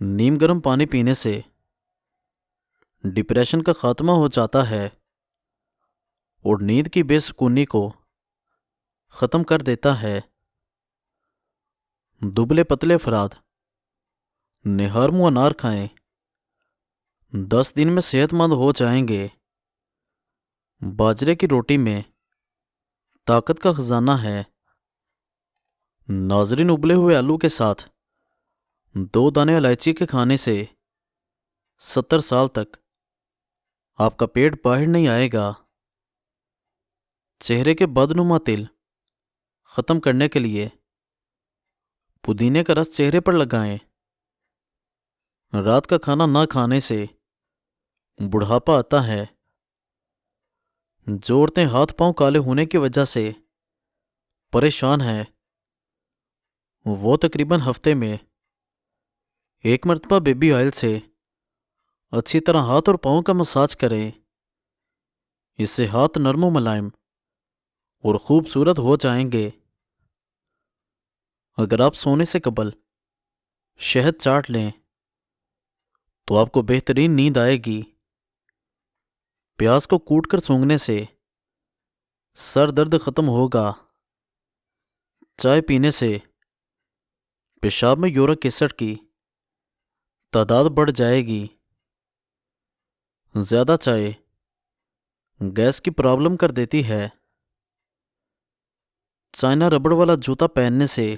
نیم گرم پانی پینے سے ڈپریشن کا خاتمہ ہو جاتا ہے اور نیند کی بے سکونی کو ختم کر دیتا ہے۔ دبلے پتلے افراد نہار منہ انار کھائیں، 10 دن میں صحت مند ہو جائیں گے۔ باجرے کی روٹی میں طاقت کا خزانہ ہے۔ ناظرین، ابلے ہوئے آلو کے ساتھ 2 دانے الائچی کے کھانے سے 70 سال تک آپ کا پیٹ باہر نہیں آئے گا۔ چہرے کے بدنما تل ختم کرنے کے لیے پودینے کا رس چہرے پر لگائیں۔ رات کا کھانا نہ کھانے سے بڑھاپا آتا ہے۔ جو عورتیں ہاتھ پاؤں کالے ہونے کی وجہ سے پریشان ہیں، وہ تقریباً ہفتے میں 1 مرتبہ بیبی آئل سے اچھی طرح ہاتھ اور پاؤں کا مساج کریں۔ اس سے ہاتھ نرم و ملائم اور خوبصورت ہو جائیں گے۔ اگر آپ سونے سے قبل شہد چاٹ لیں تو آپ کو بہترین نیند آئے گی۔ پیاز کو کوٹ کر سونگھنے سے سر درد ختم ہوگا۔ چائے پینے سے پیشاب میں یورک ایسڈ کی تعداد بڑھ جائے گی۔ زیادہ چائے گیس کی پرابلم کر دیتی ہے۔ چائنا ربڑ والا جوتا پہننے سے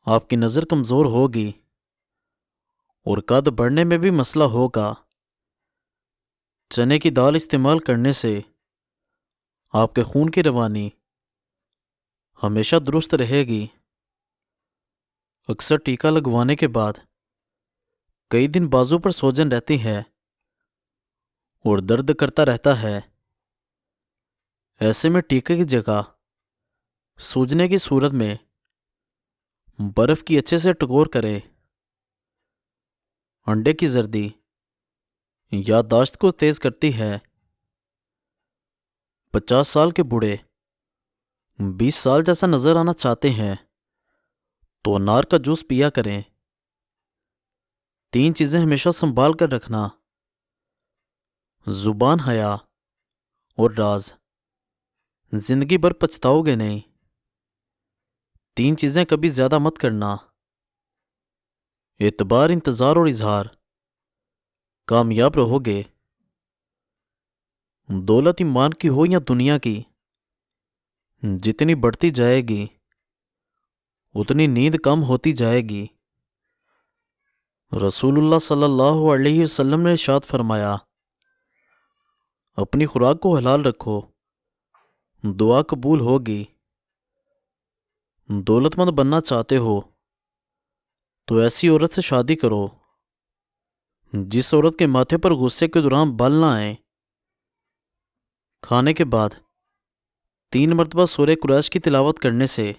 آپ کی نظر کمزور ہوگی اور قد بڑھنے میں بھی مسئلہ ہوگا۔ چنے کی دال استعمال کرنے سے آپ کے خون کی روانی ہمیشہ درست رہے گی۔ اکثر ٹیکا لگوانے کے بعد کئی دن بازو پر سوجن رہتی ہے اور درد کرتا رہتا ہے۔ ایسے میں ٹیکے کی جگہ سوجنے کی صورت میں برف کی اچھے سے ٹگور کریں۔ انڈے کی زردی یادداشت کو تیز کرتی ہے۔ 50 سال کے بوڑھے 20 سال جیسا نظر آنا چاہتے ہیں تو انار کا جوس پیا کریں۔ 3 چیزیں ہمیشہ سنبھال کر رکھنا: زبان، حیا اور راز۔ زندگی بھر پچھتاؤ گے نہیں۔ 3 چیزیں کبھی زیادہ مت کرنا: اعتبار، انتظار اور اظہار۔ کامیاب رہو گے۔ دولت ایمان کی ہو یا دنیا کی، جتنی بڑھتی جائے گی اتنی نیند کم ہوتی جائے گی۔ رسول اللہ صلی اللہ علیہ وسلم نے ارشاد فرمایا، اپنی خوراک کو حلال رکھو، دعا قبول ہوگی۔ دولت مند بننا چاہتے ہو تو ایسی عورت سے شادی کرو جس عورت کے ماتھے پر غصے کے دوران بال نہ آئیں۔ کھانے کے بعد 3 مرتبہ سورہ قریش کی تلاوت کرنے سے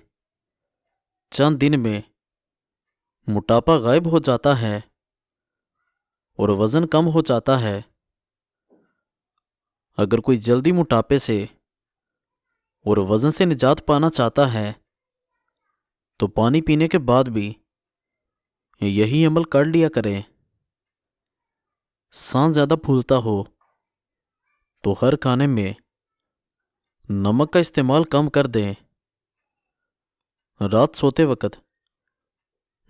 چند دن میں موٹاپا غائب ہو جاتا ہے اور وزن کم ہو جاتا ہے۔ اگر کوئی جلدی موٹاپے سے اور وزن سے نجات پانا چاہتا ہے تو پانی پینے کے بعد بھی یہی عمل کر لیا کریں۔ سانس زیادہ پھولتا ہو تو ہر کھانے میں نمک کا استعمال کم کر دیں۔ رات سوتے وقت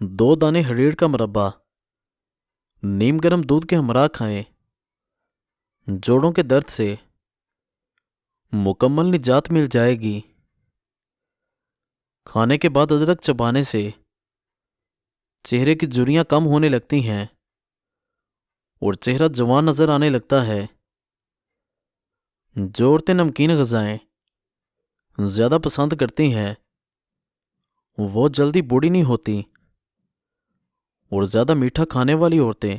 2 دانے ہریڑ کا مربع نیم گرم دودھ کے ہمراہ کھائیں۔ جوڑوں کے درد سے مکمل نجات مل جائے گی۔ کھانے کے بعد ادرک چبانے سے چہرے کی جھریاں کم ہونے لگتی ہیں اور چہرہ جوان نظر آنے لگتا ہے۔ جو عورتیں نمکین غذائیں زیادہ پسند کرتی ہیں وہ جلدی بوڑھی نہیں ہوتی، اور زیادہ میٹھا کھانے والی عورتیں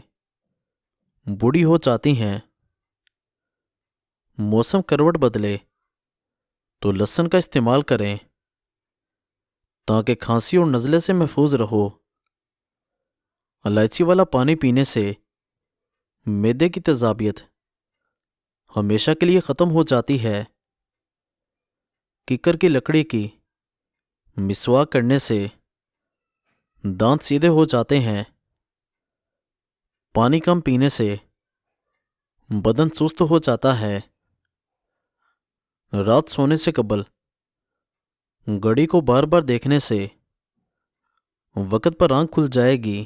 بوڑھی ہو جاتی ہیں۔ موسم کروٹ بدلے تو لہسن کا استعمال کریں تاکہ کھانسی اور نزلے سے محفوظ رہو۔ الائچی والا پانی پینے سے معدے کی تیزابیت ہمیشہ کے لیے ختم ہو جاتی ہے۔ ککر کی لکڑی کی مسواک کرنے سے دانت سیدھے ہو جاتے ہیں۔ پانی کم پینے سے بدن سست ہو جاتا ہے۔ رات سونے سے قبل گھڑی کو بار بار دیکھنے سے وقت پر آنکھ کھل جائے گی۔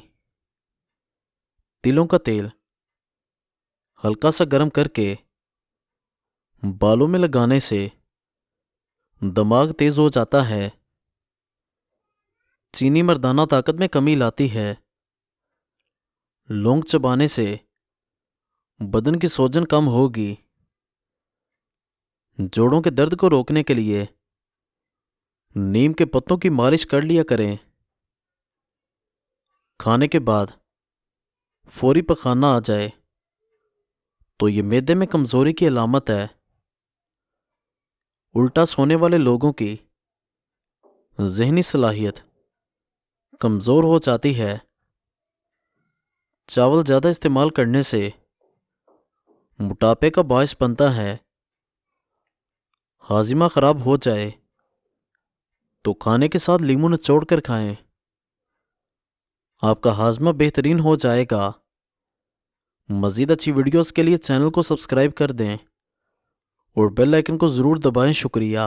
تلوں کا تیل ہلکا سا گرم کر کے بالوں میں لگانے سے دماغ تیز ہو جاتا ہے۔ چینی مردانہ طاقت میں کمی لاتی ہے۔ لونگ چبانے سے بدن کی سوجن کم ہوگی۔ جوڑوں کے درد کو روکنے کے لیے نیم کے پتوں کی مالش کر لیا کریں۔ کھانے کے بعد فوری پخانہ آ جائے تو یہ معدے میں کمزوری کی علامت ہے۔ الٹا سونے والے لوگوں کی ذہنی صلاحیت کمزور ہو جاتی ہے۔ چاول زیادہ استعمال کرنے سے موٹاپے کا باعث بنتا ہے۔ ہاضمہ خراب ہو جائے تو کھانے کے ساتھ لیموں نچوڑ کر کھائیں، آپ کا ہاضمہ بہترین ہو جائے گا۔ مزید اچھی ویڈیوز کے لیے چینل کو سبسکرائب کر دیں اور بیل آئیکن کو ضرور دبائیں۔ شکریہ۔